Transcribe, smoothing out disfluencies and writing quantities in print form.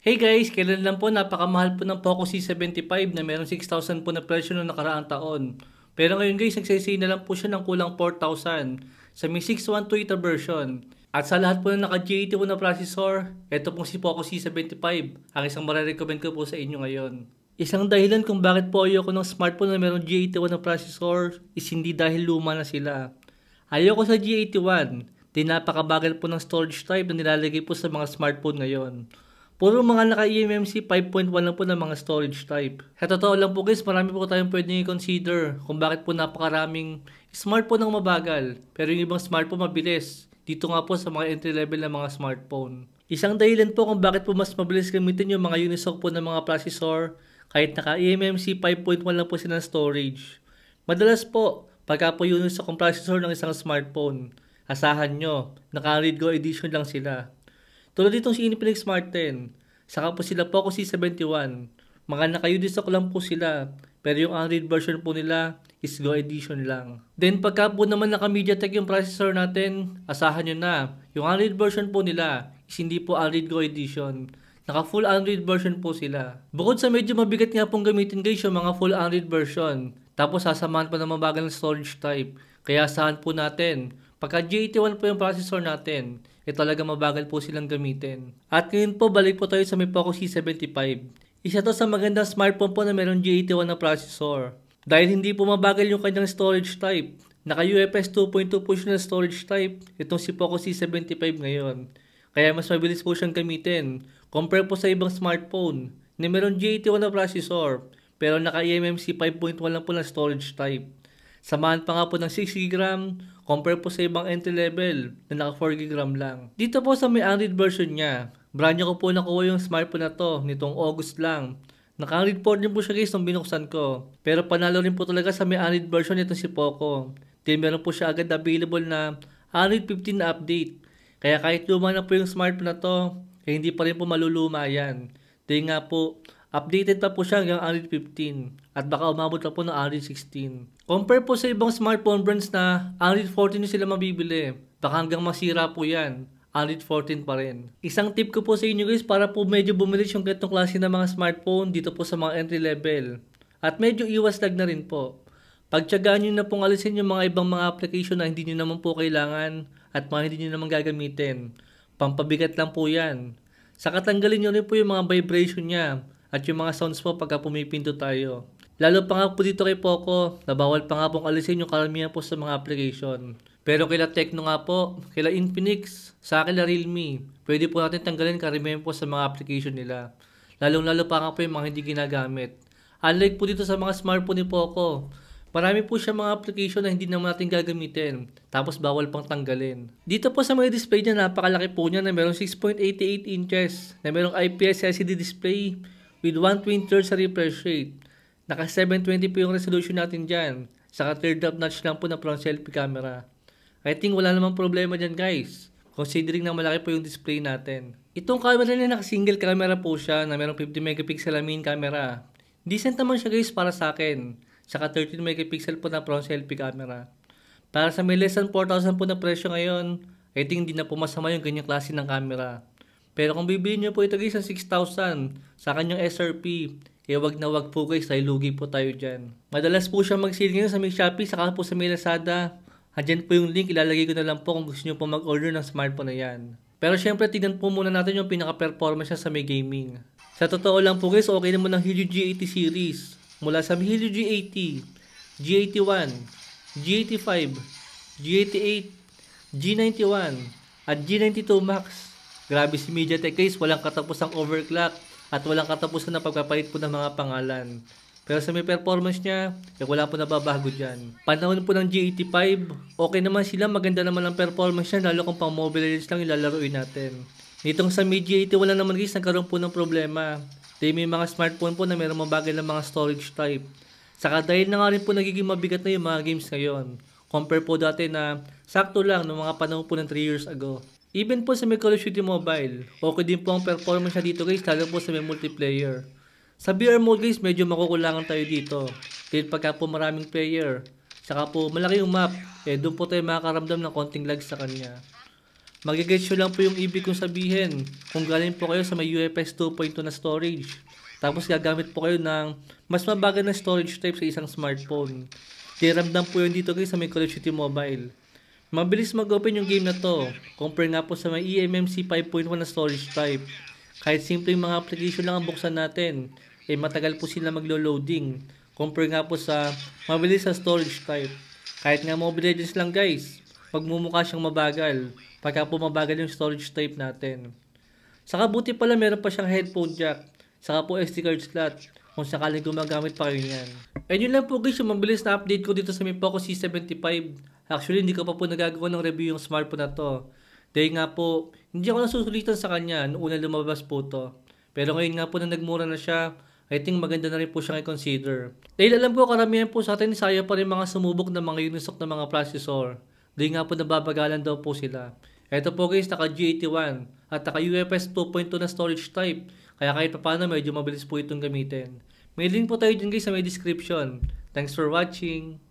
Hey guys, kailan lang po napakamahal po ng Poco C75 na meron 6,000 po na presyo noong nakaraang taon. Pero ngayon guys, nagsisale na lang po siya ng kulang 4,000 sa Mi 612 version. At sa lahat po na naka G81 na processor, ito pong si Poco C75 ang isang marirecommend ko po sa inyo ngayon. Isang dahilan kung bakit po ayoko ng smartphone na meron G81 na processor is hindi dahil luma na sila. Ayoko sa G81, di napakabagal po ng storage type na nilalagay po sa mga smartphone ngayon. Puro mga naka-eMMC 5.1 lang po ng mga storage type. Sa totoo lang po guys, marami po tayong pwedeng i-consider kung bakit po napakaraming smartphone ang mabagal, pero yung ibang smartphone mabilis. Dito nga po sa mga entry level na mga smartphone. Isang dahilan po kung bakit po mas mabilis gamitin yung mga Unisoc po ng mga processor kahit naka-eMMC 5.1 lang po sila ng storage. Madalas po, pagka po Unisoc ang processor ng isang smartphone, asahan nyo, naka-Read Go edition lang sila. Tulad ditong si Infinix Smart 10, saka po sila Poco C71. Mga naka-Unisoc lang po sila, pero yung Android version po nila is Go Edition lang. Then pagka po naman naka-MediaTek yung processor natin, asahan nyo na, yung Android version po nila is hindi po Android Go Edition. Naka-full Android version po sila. Bukod sa medyo mabigat nga pong gamitin guys yung mga full Android version, tapos sasamahan pa ng mabagal ng storage type. Kaya asahan po natin, pagka G81 po yung processor natin, talaga mabagal po silang gamitin. At ngayon po, balik po tayo sa may Poco C75. Isa to sa magandang smartphone po na meron G81 na processor. Dahil hindi po mabagal yung kanyang storage type. Naka UFS 2.2 po siya na storage type, itong si Poco C75 ngayon. Kaya mas mabilis po siyang gamitin. Compare po sa ibang smartphone na meron G81 na processor, pero naka eMMC 5.1 lang po na storage type. Samahan pa nga po ng 6GB RAM, compare po sa ibang entry level na naka 4GB RAM lang. Dito po sa may Android version niya, brand new ko po nakuha yung smartphone na to nitong August lang. Naka-Android port din po siya guys nung binuksan ko. Pero panalo rin po talaga sa may Android version nito si Poco. Then meron po siya agad available na Android 15 na update. Kaya kahit luma na po yung smartphone na to, hindi pa rin po maluluma yan. Then nga po, updated pa po siya hanggang Android 15 at baka umabot pa po ng Android 16. Compare po sa ibang smartphone brands na Android 14 yung sila mabibili. Baka hanggang masira po yan. Android 14 pa rin. Isang tip ko po sa inyo guys para po medyo bumilis yung ganitong klase ng mga smartphone dito po sa mga entry level. At medyo iwas lag na rin po. Pagtyagaan nyo na pong alisin yung mga ibang mga application na hindi nyo naman po kailangan at mga hindi nyo naman gagamitin. Pampabigat lang po yan. Saka tanggalin nyo rin po yung mga vibration niya at yung mga sounds po pagka pumipinto tayo. Lalo pa nga po dito kay Poco, na bawal pa nga pong alisin yung karamihan po sa mga application. Pero kila Tecno nga po, kila Infinix, sa kila Realme, pwede po natin tanggalin karamihan po sa mga application nila. Lalong-lalo pa nga po yung mga hindi ginagamit. Unlike po dito sa mga smartphone ni Poco, marami po siya mga application na hindi naman natin gagamitin, tapos bawal pang tanggalin. Dito po sa mga display niya, napakalaki po niya na merong 6.88 inches, na merong IPS LCD display with 120Hz sa refresh rate. Naka 720p yung resolution natin dyan. Saka third up notch lang po na front selfie camera. I think wala namang problema dyan guys. Considering na malaki po yung display natin. Itong camera na naka single camera po siya na merong 50 megapixel na main camera. Decent naman siya guys para sa akin. Saka 13 megapixel po na front selfie camera. Para sa may less than 4,000 po na presyo ngayon, I think hindi na po masama yung ganyang klase ng camera. Pero kung bibili nyo po ito guys sa 6,000 sa kanyang SRP, wag na wag po guys, dahil lugi po tayo dyan. Madalas po siya mag-sale ngayon sa may Shopee, saka po sa may Lazada. Andyan po yung link, ilalagay ko na lang po kung gusto nyo po mag-order ng smartphone na yan. Pero syempre, tignan po muna natin yung pinaka-performance niya sa may gaming. Sa totoo lang po guys, okay naman ang Helio G80 series. Mula sa Helio G80, G81, G85, G88, G91, at G92 Max. Grabe si MediaTek guys, walang katapusang overclock at walang katapusan na pagpapalit po ng mga pangalan. Pero sa may performance niya, wala po nababago dyan. Panahon po ng G85, okay naman sila, maganda naman ang performance niya, lalo kung pang mobile legends lang ilalaroin natin. Nitong sa G80 wala naman guys, nagkaroon po ng problema. Dahil may mga smartphone po na mayroong mabagal na mga storage type. Saka dahil na nga rin po nagiging mabigat na yung mga games ngayon. Compare po dati na sakto lang noong mga panahon po ng 3 years ago. Even po sa may Call of Duty Mobile, okay din po ang performance niya dito guys, lalo po sa may multiplayer. Sa VR mode guys, medyo makukulangan tayo dito. Dahil pagka po maraming player, saka po malaki yung map, doon po tayo makakaramdam ng konting lag sa kanya. Magigets nyo lang po yung ibig kong sabihin kung galing po kayo sa may UFS 2.2 na storage. Tapos gagamit po kayo ng mas mabagal na storage type sa isang smartphone. DRAM lang po yun dito guys sa may Call of Duty Mobile. Mabilis mag-open yung game na to. Compare nga po sa may eMMC 5.1 na storage type. Kahit simple yung mga application lang ang buksan natin, matagal po sila maglo-loading. Compare nga po sa mabilis sa storage type. Kahit nga Mobile Legends lang guys, magmumukha siyang mabagal pagka po mabagal yung storage type natin. Saka buti pala meron pa siyang headphone jack, saka po SD card slot kung sakaling gumagamit pa kayo niyan. And yun lang po guys yung mabilis na update ko dito sa may Poco C75. Actually hindi ko pa po nagagawa ng review yung smartphone na to. Dahil nga po, hindi ako nasusulitan sa kanya noong unang lumabas po to. Pero ngayon nga po na nagmura na siya, I think maganda na rin po siyang i-consider. Dahil alam ko karamihan po sa atin saya pa rin mga sumubok ng mga Unisoc na mga processor. Dahil nga po nababagalan daw po sila. Ito po guys, naka G81 at naka UFS 2.2 na storage type. Kaya kahit pa paano medyo mabilis po itong gamitin. May link po tayo dyan guys sa may description. Thanks for watching.